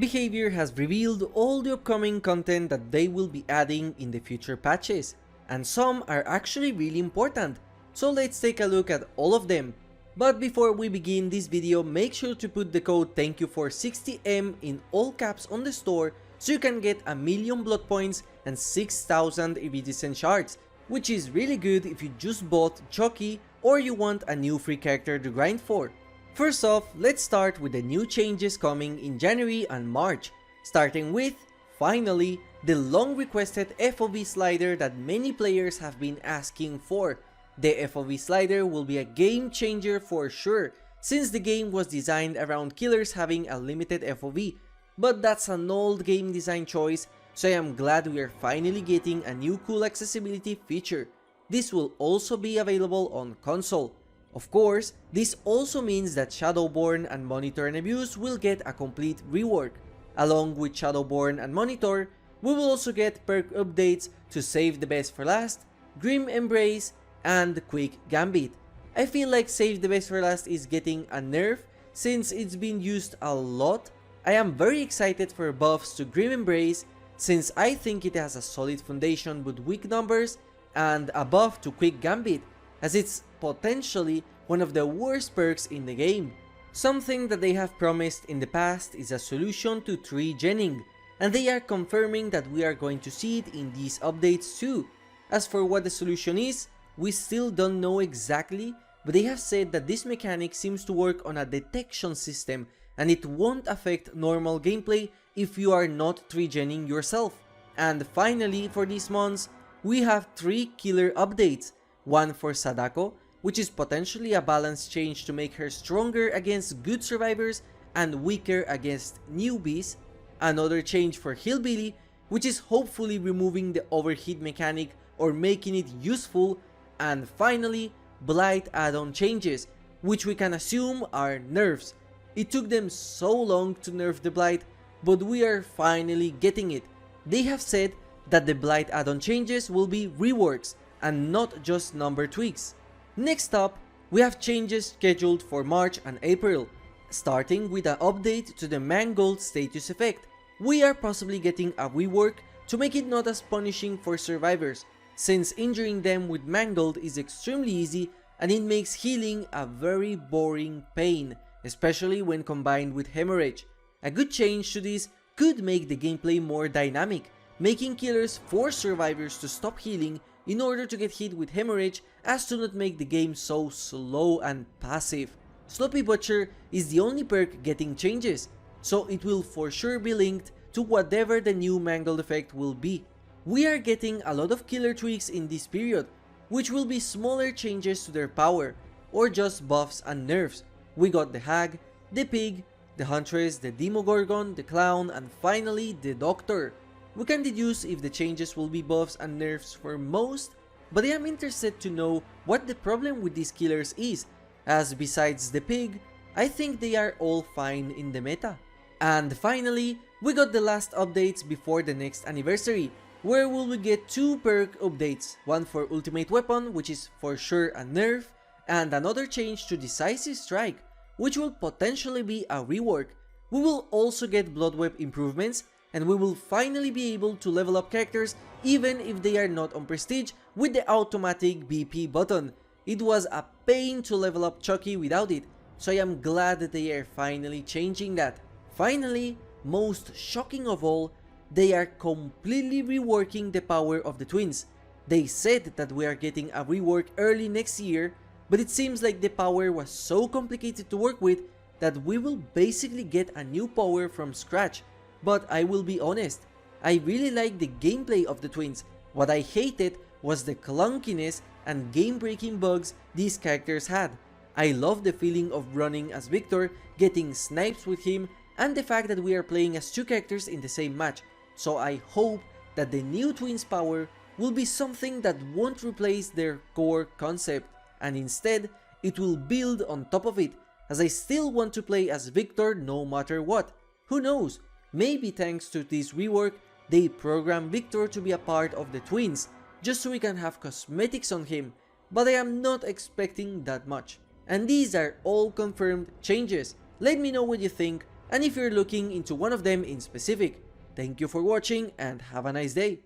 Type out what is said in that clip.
Behavior has revealed all the upcoming content that they will be adding in the future patches, and some are actually really important, so let's take a look at all of them. But before we begin this video, make sure to put the code THANKYOU460M in all caps on the store so you can get 1,000,000 blood points and 6,000 iridescent shards, which is really good if you just bought Chucky or you want a new free character to grind for. First off, let's start with the new changes coming in January and March, starting with, finally, the long requested FOV slider that many players have been asking for. The FOV slider will be a game changer for sure, since the game was designed around killers having a limited FOV, but that's an old game design choice, so I am glad we are finally getting a new cool accessibility feature. This will also be available on console. Of course, this also means that Shadowborn and Monitor and Abuse will get a complete rework. Along with Shadowborn and Monitor, we will also get perk updates to Save the Best for Last, Grim Embrace, and Quick Gambit. I feel like Save the Best for Last is getting a nerf since it's been used a lot. I am very excited for buffs to Grim Embrace since I think it has a solid foundation with weak numbers, and a buff to Quick Gambit as it's potentially one of the worst perks in the game. Something that they have promised in the past is a solution to 3-genning, and they are confirming that we are going to see it in these updates too. As for what the solution is, we still don't know exactly, but they have said that this mechanic seems to work on a detection system and it won't affect normal gameplay if you are not 3-genning yourself. And finally, for these months, we have 3 killer updates. One for Sadako, which is potentially a balance change to make her stronger against good survivors and weaker against newbies. Another change for Hillbilly, which is hopefully removing the overheat mechanic or making it useful. And finally, Blight add-on changes, which we can assume are nerfs. It took them so long to nerf the Blight, but we are finally getting it. They have said that the Blight add-on changes will be reworks and not just number tweaks. Next up, we have changes scheduled for March and April, starting with an update to the mangled status effect. We are possibly getting a rework to make it not as punishing for survivors, since injuring them with mangled is extremely easy and it makes healing a very boring pain, especially when combined with hemorrhage. A good change to this could make the gameplay more dynamic, making killers force survivors to stop healing in order to get hit with hemorrhage as to not make the game so slow and passive. Sloppy Butcher is the only perk getting changes, so it will for sure be linked to whatever the new mangled effect will be. We are getting a lot of killer tweaks in this period, which will be smaller changes to their power, or just buffs and nerfs. We got the Hag, the Pig, the Huntress, the Demogorgon, the Clown, and finally the Doctor. We can deduce if the changes will be buffs and nerfs for most, but I am interested to know what the problem with these killers is, as besides the Pig, I think they are all fine in the meta. And finally, we got the last updates before the next anniversary, where we will get 2 perk updates, one for Ultimate Weapon, which is for sure a nerf, and another change to Decisive Strike, which will potentially be a rework. We will also get Blood Web improvements, and we will finally be able to level up characters even if they are not on Prestige with the automatic BP button. It was a pain to level up Chucky without it, so I am glad that they are finally changing that. Finally, most shocking of all, they are completely reworking the power of the twins. They said that we are getting a rework early next year, but it seems like the power was so complicated to work with that we will basically get a new power from scratch. But I will be honest, I really like the gameplay of the twins. What I hated was the clunkiness and game-breaking bugs these characters had. I love the feeling of running as Victor, getting snipes with him, and the fact that we are playing as 2 characters in the same match. So I hope that the new twins power will be something that won't replace their core concept, and instead it will build on top of it, as I still want to play as Victor no matter what. Who knows? Maybe thanks to this rework, they program Victor to be a part of the twins, just so we can have cosmetics on him, but I am not expecting that much. And these are all confirmed changes. Let me know what you think, and if you're looking into one of them in specific. Thank you for watching and have a nice day.